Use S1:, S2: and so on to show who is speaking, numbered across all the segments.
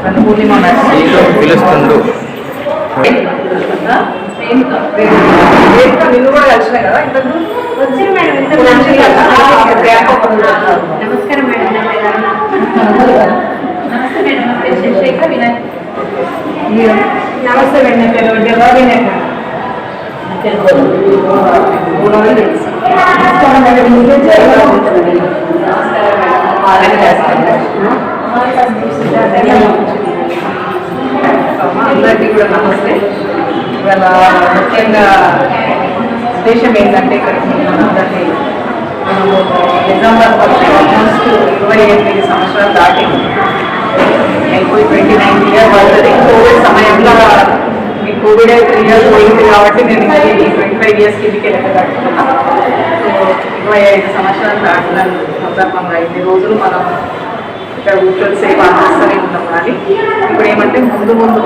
S1: పూర్ణిమ
S2: పిలుస్తుండు.
S1: నిన్ను కూడా కలిసినాయి కదా ఇంతకు
S3: వచ్చింది మేడం. నమస్కారం మేడం. నమస్తే మేడం. నా పేరు శశిరేఖ వినాయక్.
S1: నమస్తే మేడం. నా పేరు వినాయక. అందరికీ కూడా నమస్తే. ఇవాళ ముఖ్యంగా ఉద్దేశం ఏంటంటే ఇక్కడికి అందరినీ మనము నిజామాబాద్ వచ్చి ఆల్మోస్ట్ 28 సంవత్సరాలు దాటి అయిపోయి 29 ఇయర్స్ అవుతుంది. కోవిడ్ సమయంలో ఈ కోవిడ్ 3 years పోయింది కాబట్టి నేను 25 years కిందికి వెళ్ళగలుగుతున్నాను. సో 25 సంవత్సరాలు దాటిన సందర్భంగా ఇన్ని రోజులు మనం ఇక్కడ కూర్చొని సేవ అందిస్తూనే ఉన్నాం. కానీ ఇప్పుడు ఏమంటే ముందు ముందు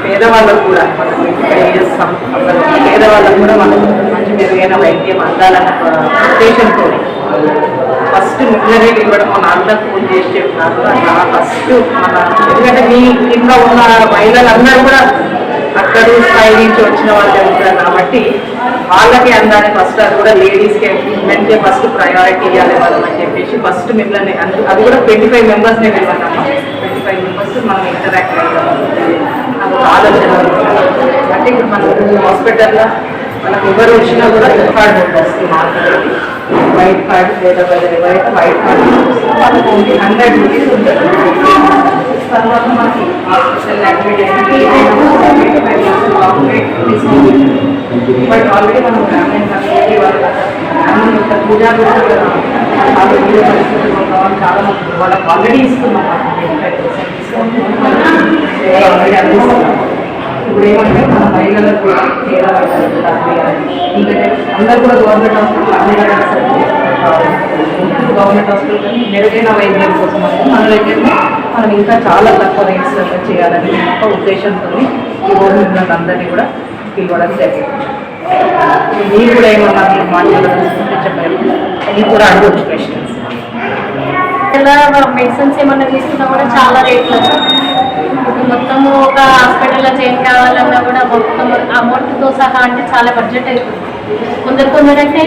S1: పేదవాళ్ళకు కూడా మనకు ఇక్కడ చేస్తాం. అసలు పేదవాళ్ళకు కూడా మనకు మంచి మెరుగైన వైద్యం అందాలన్న ఉద్దేశంతో ఫస్ట్ మిమ్మల్ని ఇవ్వడం మన అందరికి ఫోన్ చేసి చెప్పినారు. అట్లా ఫస్ట్ మన ఎందుకంటే మీ కింద ఉన్న మహిళలందరూ కూడా అక్కడ స్థాయి నుంచి వచ్చిన వాళ్ళు ఉంటారు కాబట్టి వాళ్ళకి అందాన్ని ఫస్ట్ అది కూడా లేడీస్కి విమెన్కే ఫస్ట్ ప్రయారిటీ ఇవ్వాలి వాళ్ళని అని చెప్పేసి ఫస్ట్ మిమ్మల్ని అది కూడా 25 మెంబర్స్నే వెళ్ళామమ్మా. 25 మెంబర్స్ మనం ఇంటరాక్ట్ అయ్యాము. నాకు ఆలోచన అంటే ఇప్పుడు మన హాస్పిటల్లో మనకు ఎవరు వచ్చినా కూడా రెడ్ కార్డ్ వస్తుంది. మాట్లాడి వైట్ కార్డ్ లేదా వైట్ కార్డ్ వాళ్ళకి ఓన్లీ 100 రూపీస్ ఉంటుంది. తర్వాత మనకి హాస్పిటల్ అడ్మిట్ అయ్యి బట్ ఆల్రెడీ మనం గ్రామీణ కమ్యూనిటీ వాళ్ళ పూజా ఆరోగ్య పరిస్థితుల్లో కావాలి చాలా మంది వాళ్ళకి ఆల్రెడీ ఇస్తున్నాం. ఆల్రెడీ అందిస్తున్నాం. ఇప్పుడు ఏమంటే మన మహిళలకు కూడా ఇంకా అందరూ కూడా గవర్నమెంట్ హాస్పిటల్ అన్ని గవర్నమెంట్ హాస్పిటల్ కానీ మెరుగైన వైద్యం కోసం అంటే మన దగ్గర మనం ఇంకా చాలా తక్కువ రేట్స్లో చేయాలని ఒక ఉద్దేశంతో ఈ రోజు మిమ్మల్ని అందరినీ కూడా పిలవడం జరిగింది. మీరు కూడా ఏమన్నా మీరు మాట్లాడాలనుకుంటే చెప్పారు. మీరు కూడా అడగవచ్చు క్వశ్చన్స్.
S3: ఇలా మెడిసిన్స్ ఏమన్నా తీసుకున్నా కూడా చాలా రేట్లు. ఇప్పుడు మొత్తము ఒక హాస్పిటల్లో చేంజ్ కావాలన్నా కూడా మొత్తం అమౌంట్తో సహా అంటే చాలా బడ్జెట్ అవుతుంది. కొందరు అంటే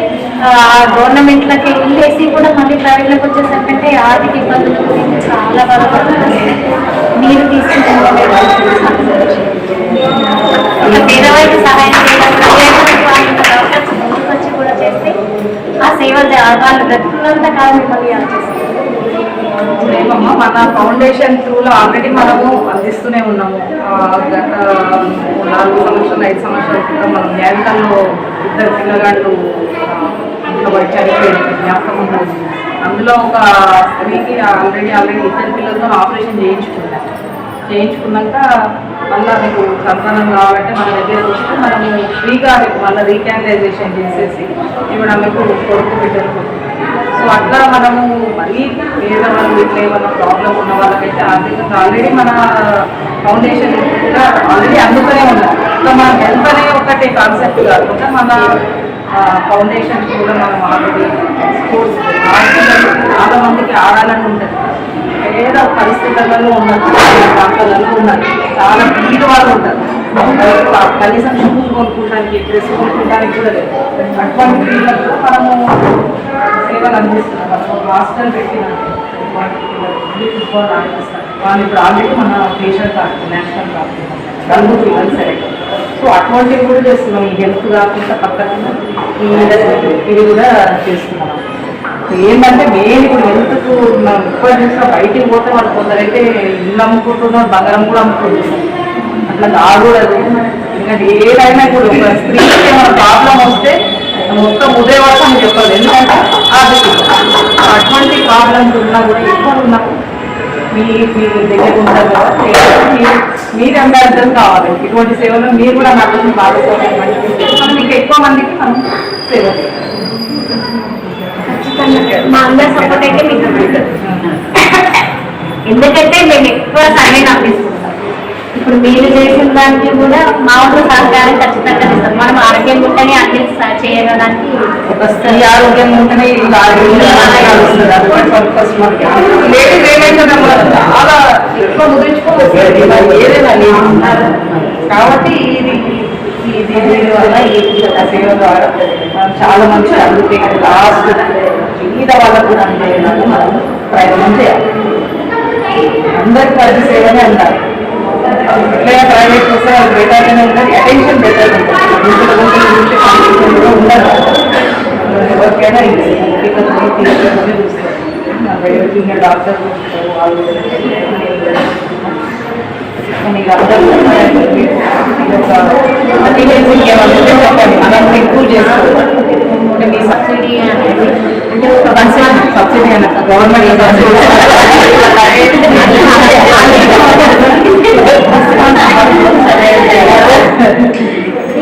S3: గవర్నమెంట్లకి వెళ్ళేసి కూడా మళ్ళీ ప్రైవేట్లోకి వచ్చేసరికంటే ఆర్థిక ఇబ్బందుల గురించి చాలా బాధపడుతుంది. మీరు తీసుకుంటున్న పేదవారికి సహాయం చేయడం డాక్టర్స్ ముందుకు వచ్చి కూడా చేస్తే ఆ సేవ వాళ్ళు బ్రతుకులంతా కాదు మిమ్మల్ని చేస్తారు.
S1: ఏమమ్మా మన ఫౌండేషన్ త్రూలో ఆల్రెడీ మనము అందిస్తూనే ఉన్నాము. గత 4 సంవత్సరాలు 5 సంవత్సరాల క్రితం మనం న్యాయకాల్లో 2 పిల్లగాళ్ళు ఇంట్లో చనిపోయిన జ్ఞాపకం ఉన్నది. అందులో ఒక స్త్రీకి ఆల్రెడీ 2 పిల్లలతో ఆపరేషన్ చేయించుకున్నాక మళ్ళీ మీకు సంతానం కావాలంటే మన దగ్గరకు వస్తే మనము ఫ్రీగా మళ్ళీ రీక్యానలైజేషన్ చేసేసి ఇప్పుడు ఆమెకు కొడుకు బిడ్డలు. సో అట్లా మనము మరీ పేదవాళ్ళు ఇట్లా ఏమన్నా ప్రాబ్లం ఉన్న వాళ్ళకైతే ఆర్థికంగా ఆల్రెడీ మన ఫౌండేషన్ కూడా ఆల్రెడీ అందుతూనే ఉన్నారు. సో మన హెల్త్ అనే ఒకటి కాన్సెప్ట్ కాకుండా మన ఫౌండేషన్ కూడా మనం ఆల్రెడీ స్పోర్ట్స్ చాలా మందికి ఆడాలని ఉంటుంది. పేద పరిస్థితులలో ఉన్నారు, ప్రాంతాలలో ఉన్నారు, చాలా బీద వాళ్ళు ఉంటారు. కనీసం షూస్ కొనుక్కోవడానికి డ్రెస్ కొనుక్కోవడానికి కూడా లేదు. అటువంటి పిల్లలకు మనము సేవలు అందిస్తున్నాం. మనం హాస్టల్ పెట్టిన ఫుట్బాల్ ఆడిపిస్తాం. వాళ్ళు ఇప్పుడు ఆల్రెడీ మన నేషనల్ కార్డు నేషనల్ కార్డు కలుగు పిల్లలు సెలెక్ట్. సో అటువంటివి కూడా చేస్తున్నాం. ఈ హెల్త్ కాకుండా పక్కన ఇది కూడా చేస్తున్నాం. ఏంటంటే మెయిన్ ఇప్పుడు హెల్త్కు మనం ఎక్కువ చూసినా బయటికి పోతే వాళ్ళు కొందరైతే ఇల్లు అమ్ముకుంటున్నారు, బంగారం కూడా అమ్ముకుంటున్నారు. అట్లా కాకూడదు. ఎందుకంటే ఏదైనా కూడా ఒక స్త్రీకి ఏమైనా ప్రాబ్లం వస్తే మొత్తం ఉదయవాసం చెప్పాలి. ఎందుకంటే అటువంటి ప్రాబ్లమ్స్ ఉన్నా కూడా ఎక్కువ ఉన్నప్పుడు మీ దగ్గర ఉంటారు కదా, మీరు అంబాసిడర్ కావాలి. ఇటువంటి సేవలు మీరు కూడా నాకు భాగస్వామ్యం మనం ఇంకా ఎక్కువ మందికి మనం సేవ
S3: మా అందరి సపోర్ట్ అయితే మీకు ఎందుకంటే మేము ఎక్కువ సమయం అందిస్తున్నాం. ఇప్పుడు మీరు చేసిన దానికి కూడా మా ఊళ్ళో సహకారం ఖచ్చితంగా ఇస్తాం. మనం ఆరోగ్యం ఉంటేనే అన్ని చేయడానికి
S1: ఒక స్త్రీ ఆరోగ్యం ఉంటేనే లేడీస్ ఏమైతే చాలా కాబట్టి దీని వల్ల ఈ సేవ ద్వారా మనం చాలా మంది అందుకే లాస్ట్ మీద వాళ్ళకు కూడా అందేలాగా మనం ప్రయత్నం చేయాలి. అందరికి ప్రతి సేవనే అంటారు. ఎట్లయినా ప్రైవేట్ చేస్తే వాళ్ళు బెటర్గానే ఉంటుంది, అటెన్షన్ బెటర్గా ఉంటుంది, ఉండదు. ఎవరికైనా జూనియర్ డాక్టర్ వాళ్ళు మనం ఇంప్రూవ్ చేసుకోవాలి. మీ సబ్సిడీ అనేది అంటే ఒక సబ్సిడీ అన్నట్టు గవర్నమెంట్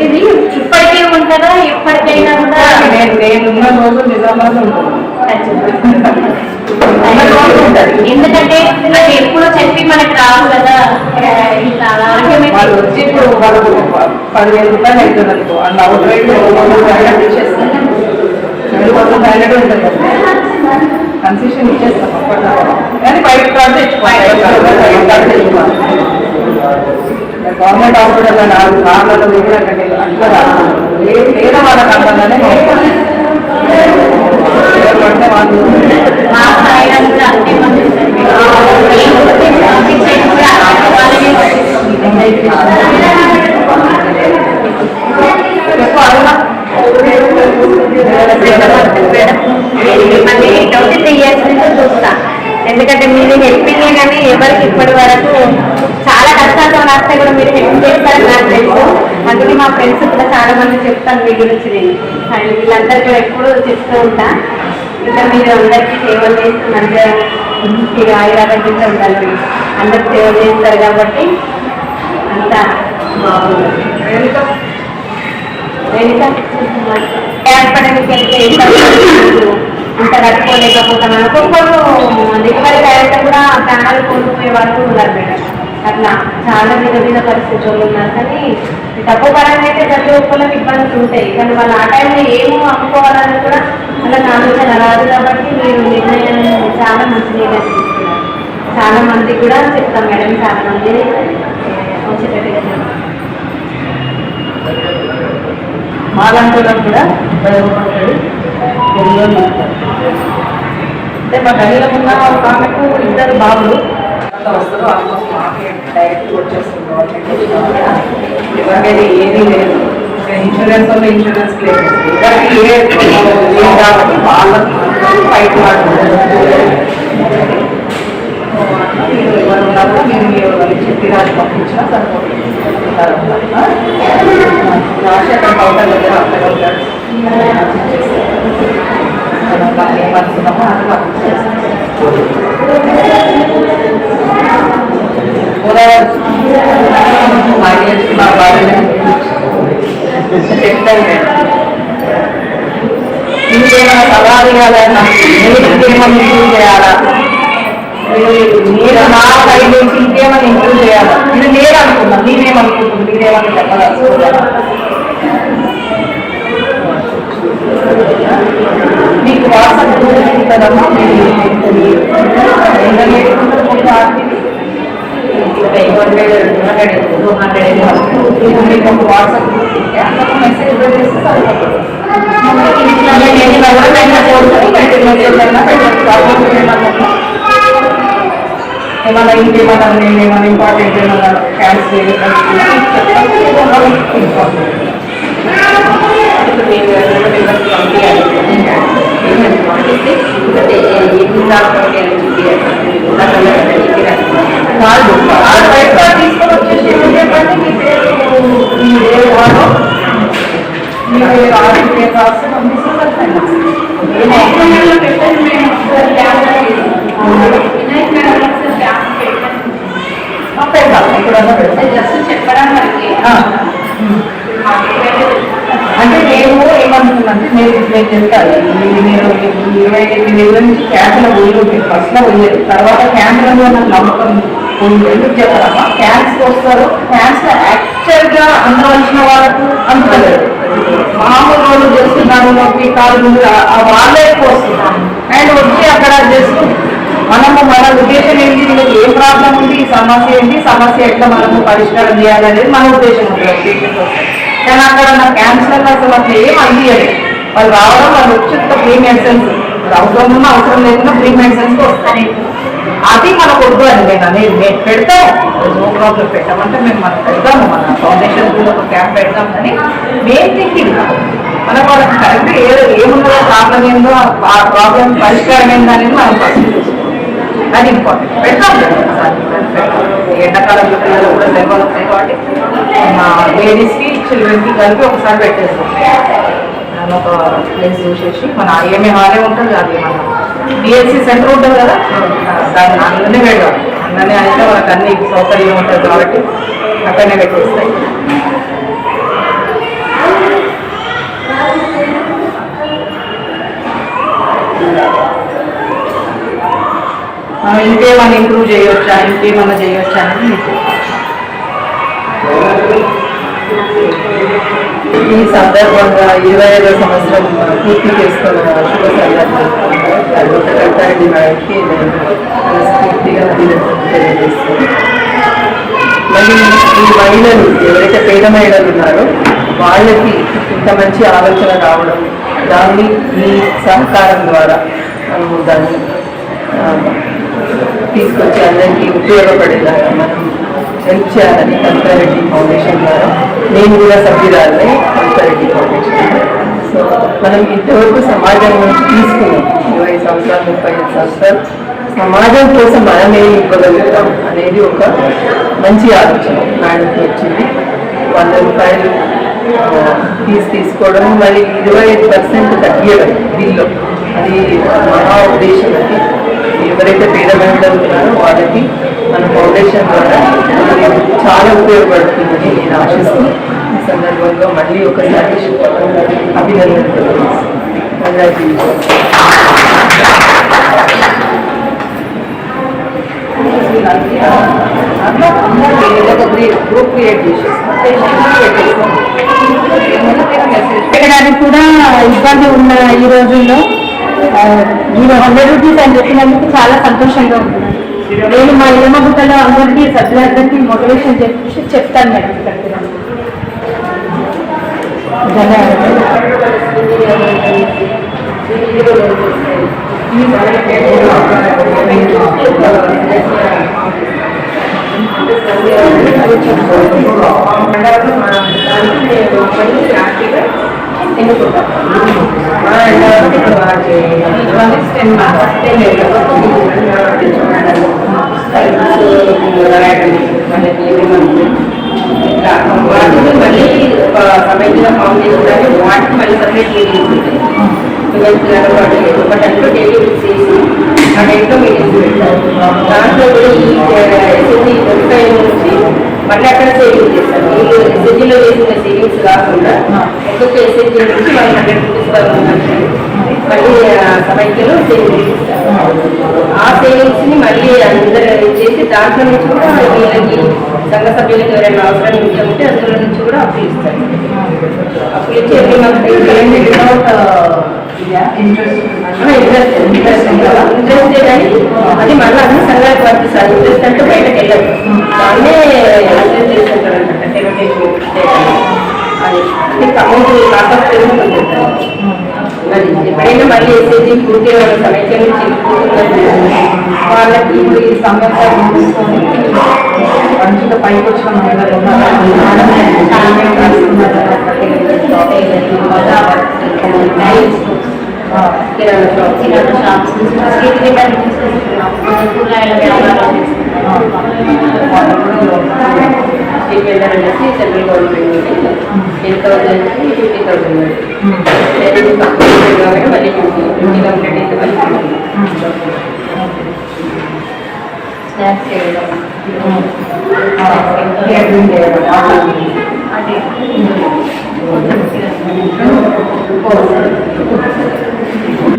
S3: ఇది ఇప్పటికే ఉంటుందా ఎప్పటికైనా కూడా?
S1: నేనున్న రోజు నిజామాబాద్ ఉంటుంది.
S3: ఎందుకంటే అది ఎప్పుడు చెప్పి మనకి రావు కదా.
S1: వాళ్ళు వచ్చి ఇప్పుడు వాళ్ళకు 10,000 రూపాయలు అవుతుంది అనుకో, అండ్ అవుట్ రైట్ వ్యాలిడ్ ఉంటుంది కదా, కన్సెషన్ ఇచ్చేస్తాం అప్పట్లో. కానీ బయట కార్డు తెచ్చుకోవాలి, గవర్నమెంట్ హాస్పిటల్ కార్లలో దగ్గర అట్లా లేదా వాళ్ళకి అంతగానే పడితే వాళ్ళు
S3: చూస్తా. ఎందుకంటే మీరు హెల్పింగ్ కానీ ఎవరికి ఇప్పటి వరకు చాలా కష్టాలతో రాస్తే కూడా మీరు హెల్ప్ చేస్తారని నాకు తెలుసు. అందుకే మా ఫ్రెండ్స్ కూడా చాలా మంది చెప్తాను మీ గురించి. నేను వీళ్ళందరికీ ఎప్పుడు చెప్తూ ఉంటా. ఇంకా మీరు అందరికీ సేవలు చేస్తూ మంచిగా ఆయురారోగ్యంగా ఉండాలి. అందరికి సేవలు చేస్తారు కాబట్టి అంతా హాస్పిటల్కి వెళ్తే అంత కట్టుకోలేకపోతాం. ఒక్కొక్కరు డెలివరీ తర్వాత కూడా ప్రాణాలు కోల్పోయే వాళ్ళు ఉన్నారు మేడం. అట్లా చాలా విధ పరిస్థితులు ఉన్నారు. కానీ డబ్బు పరంగా అయితే ప్రతి ఒక్కరికి ఇబ్బందులు ఉంటాయి. కానీ వాళ్ళు ఆ టైంలో ఏమో అమ్ముకోవాలని కూడా వాళ్ళకి ఆలోచన రాదు. కాబట్టి మీరు నిర్ణయాన్ని చాలా మంచి నిర్ణయం తీసుకున్నారు. చాలా మంది కూడా చెప్తాం మేడం, చాలా మంది వచ్చేటట్టుగా
S1: మాలంటూలో కూడా అంటే మా గదిలో ఉన్న ఒక ఆమెకు 2 బాబులు వస్తారు. ఆల్మోస్ట్ మార్కెట్ డైరెక్ట్ వచ్చేస్తుంది గవర్నమెంట్. ఎవరికైతే ఏదీ లేదు, ఇన్సూరెన్స్ వల్ల ఇన్సూరెన్స్ క్లెయిమ్ ఎవరికి లేదు కాబట్టి వాళ్ళకి ఫైట్ మీరు ఎవరు ఉన్నారో మీరు చెప్పిరాజు పంపించినా సరిపోతుంది. రాసి అక్కడ కౌంటర్ దగ్గర అక్కడ ఉంటాడు. ఏమనుకున్నామో అది మా బాగా చెప్తాను. ఇంకేమైనా సలహాలు ఇవ్వాలన్నా ఇంకేమైనా ఇంప్రూవ్ చేయాలా, మీరు నా సైడ్ నుంచి ఇంకేమైనా ఇంప్రూవ్ చేయాలా, ఇది నేను అనుకున్నా. మీరేమనుకుంటుంది, మీరేమన్నా చెప్పాలనుకుంటున్నారా? మీకు వాట్సాప్ కదమ్మా, మీరు 200 మీకు ఒక వాట్సాప్ మెసేజ్ చేస్తే సరిపోతుంది. ఏమన్నా ఇంకేమన్నా నేనేమన్నా ఇంపార్టెంట్ ఏమన్నా క్యాన్సిల్ తీసుకొని వచ్చేసి చెప్పండి. మీ పేరు రాసి చెప్పడం వరకే. అంటే నేను ఏమనుకున్నానంటే నేను చెప్తాను, మీరు 28 నుంచి క్యాన్స్లో పోయి ఫస్ట్లో పోయేది, తర్వాత క్యాన్స్లో నాకు నమ్మకం పోయింది. ఎందుకు చెప్పారమ్మా, క్యాన్స్కి వస్తారు, క్యాన్స్లో యాక్చువల్గా అందవలసిన వాళ్ళకు అందుతలేదు. మామూలు రోజు చేస్తున్నారు, నొప్పి కాలు వాళ్ళే ఎక్కువ వస్తున్నారు. అండ్ వచ్చి అక్కడ జస్ట్ మనము మన ఉద్దేశం ఏంటి, వీళ్ళకి ఏం ప్రాబ్లం ఉంది, ఈ సమస్య ఏంటి, సమస్య ఎట్లా మనము పరిష్కారం చేయాలనేది మన ఉద్దేశం ఉంటుంది పేషెంట్ వస్తే. కానీ అక్కడ నా క్యాన్సర్ అసలు అట్లా ఏం అందియాలి. వాళ్ళు రావడం, వాళ్ళు వచ్చి ఫ్రీ మెడిసిన్స్ అవసరం ఉన్నా అవసరం లేకుండా ఫ్రీ మెడిసిన్స్ వస్తాయి. అది మనకు వద్దు అని నేను అనేది. మేము పెడతాము, నో ప్రాబ్లం, పెట్టామంటే మేము మనం పెడతాము, మన ఫౌండేషన్ కూడా ఒక క్యాంప్ పెడతాం. కానీ మెయిన్ థింకింగ్ మనకు వాళ్ళకి కరెక్ట్ ఏముందో, ప్రాబ్లం ఏందో, ఆ ప్రాబ్లం పరిష్కారం ఏందో అనేది మనం ఫస్ట్ అది ఇంపార్టెంట్. పెడతాం ఎండాకాలంలో పిల్లలు కూడా సెలవులు వస్తాయి కాబట్టి మా లేడీస్కి చిల్డ్రన్కి కలిపి ఒకసారి పెట్టేస్తాం. దాని ఒక ప్లేస్ చూసేసి మన ఐఎంఏ హాలే ఉంటుంది, అది మన డిఎస్సి సెంటర్ ఉంటుంది కదా, దాన్ని అందులోనే పెడదాం. అందులోనే అయితే వాళ్ళకి అన్ని సౌకర్యం ఉంటుంది కాబట్టి అక్కడనే పెట్టేస్తాయి. మనం ఇంకేమైనా ఇంప్రూవ్ చేయొచ్చా, ఇంకేమైనా చేయొచ్చా అని
S2: ఈ సందర్భంగా 25వ సంవత్సరం పూర్తి చేసుకున్న శుభ సందర్భండి మేడంకి నేను మనస్ఫూర్తిగా తెలియజేస్తాను. మళ్ళీ ఈ మహిళలు ఎవరైతే పేద మహిళలు ఉన్నారో వాళ్ళకి ఇంత మంచి ఆలోచన రావడం, దాన్ని మీ సహకారం ద్వారా మనము దాన్ని తీసుకొచ్చి అందరికీ ఉపయోగపడేలాగా మనం హెల్ప్ చేయాలని కవితారెడ్డి ఫౌండేషన్ ద్వారా, నేను కూడా సభ్యురాలే కవితారెడ్డి ఫౌండేషన్. సో మనం ఇంతవరకు సమాజం నుంచి తీసుకున్నాం 20 సంవత్సరాలు 35 సంవత్సరాలు సమాజం కోసం మనమే ఇవ్వగలుగుతాం అనేది ఒక మంచి ఆలోచన మేడంకి వచ్చింది. 100 రూపాయలు ఫీజు తీసుకోవడం, మళ్ళీ 25% తగ్గియడం బిల్లు, అది మహా ఉద్దేశం. అది ఎవరైతే పేద మహిళలు ఉన్నారో వాళ్ళకి మన ఫౌండేషన్ ద్వారా చాలా ఉపయోగపడుతుందని నేను ఆశిస్తూ ఈ సందర్భంగా మళ్ళీ ఒకసారి అభినందనలు.
S1: గ్రూప్ క్రియేట్
S3: పెట్టడానికి కూడా ఇబ్బంది ఉన్న ఈ రోజుల్లో మీరు 100 రూపీస్ అని చెప్పినందుకు చాలా సంతోషంగా ఉంటుంది. నేను మా ఇళ్ళమగుట్టలో అందరికీ సభ్యులందరికీ మోటివేషన్ చెప్పి చెప్తాను మేడం.
S1: మళ్ళీ సమైక్య ఫౌండేషన్ కానీ వాటికి మళ్ళీ సపరేట్ మీటింగ్స్ ఉంటాయి. ఒకటంటూ డైలీ చేసి ఆ డైట్లో మీటింగ్స్ పెట్టారు. దాంట్లో కూడా ఈ ఎస్ఎస్జీ 25 నుంచి మళ్ళీ అక్కడ సేవింగ్స్ చేస్తారు. వీళ్ళు ఎస్ఎస్జీలో చేసిన సేవింగ్స్ కాకుండా ఒక్కొక్క ఎస్ఎస్జీ నుంచి వాళ్ళు 100 రూపీస్ వరకు మళ్ళీ సమైక్యలో సేవింగ్స్ ఇస్తారు. ఆ సేవింగ్స్ ని మళ్ళీ అందరూ చేసి దాంట్లో నుంచి కూడా వీళ్ళకి సంఘ సభ్యులకు ఎవరైనా అవసరం ఉంటే అందులో నుంచి కూడా అప్పులు ఇస్తారు. అప్పులు ఇచ్చి ఎవ్రీ మంత్ ఇంట్రెస్ట్ కానీ అది మళ్ళీ అన్ని సంఘాలకు వర్తిస్తారు. ఇంట్రెస్ట్ అంటే బయటకు వెళ్ళదు, దాన్నే ఇంట్రెస్ట్ చేసుకుంటారంట. అది అమౌంట్ కాకపోతే అది ఎప్పుడైనా మళ్ళీ ఎస్ఎస్జీ పూర్తి సమైక్య నుంచి వాళ్ళకి ఈ సమస్య మంచిగా పైకి వచ్చిన మహిళలు
S3: కిరాణా షాప్స్ కూరగాయల వ్యాపారాలు
S1: వెళ్ళారనేసి సెంట్రల్ గవర్నమెంట్ 10,000 50,000 మళ్ళీ 50 కంప్లీట్ అయితే మళ్ళీ
S3: స్నాక్స్ చేయడం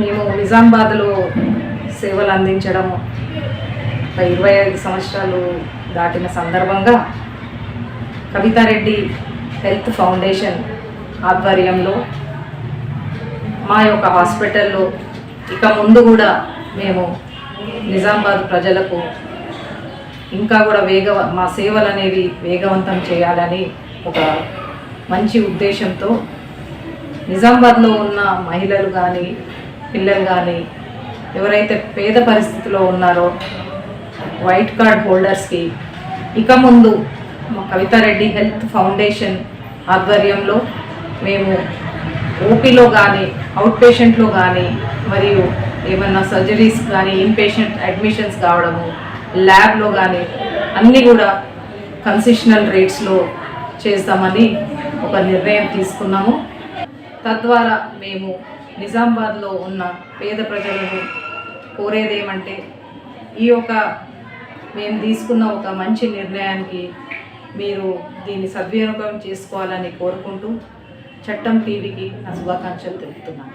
S1: మేము నిజామాబాద్లో సేవలు అందించడము 25 సంవత్సరాలు దాటిన సందర్భంగా కవితారెడ్డి హెల్త్ ఫౌండేషన్ ఆధ్వర్యంలో మా యొక్క హాస్పిటల్లో ఇక ముందు కూడా మేము నిజామాబాద్ ప్రజలకు ఇంకా కూడా మా సేవలు అనేవి వేగవంతం చేయాలని ఒక మంచి ఉద్దేశంతో నిజామాబాద్లో ఉన్న మహిళలు కానీ పిల్లలు కానీ ఎవరైతే పేద పరిస్థితిలో ఉన్నారో వైట్ కార్డ్ హోల్డర్స్కి ఇక ముందు మా కవితారెడ్డి హెల్త్ ఫౌండేషన్ ఆధ్వర్యంలో మేము ఓపీలో కానీ అవుట్ పేషెంట్లో కానీ మరియు ఏమన్నా సర్జరీస్ కానీ ఇన్ పేషెంట్ అడ్మిషన్స్ కావడము ల్యాబ్లో కానీ అన్నీ కూడా కన్సెషనల్ రేట్స్లో చేస్తామని ఒక నిర్ణయం తీసుకున్నాము. తద్వారా మేము నిజామాబాద్లో ఉన్న పేద ప్రజలను కోరేదేమంటే మేము తీసుకున్న ఒక మంచి నిర్ణయానికి మీరు దీన్ని సద్వినియోగం చేసుకోవాలని కోరుకుంటూ చట్టం టీవీకి నా శుభాకాంక్షలు తెలుపుతున్నాను.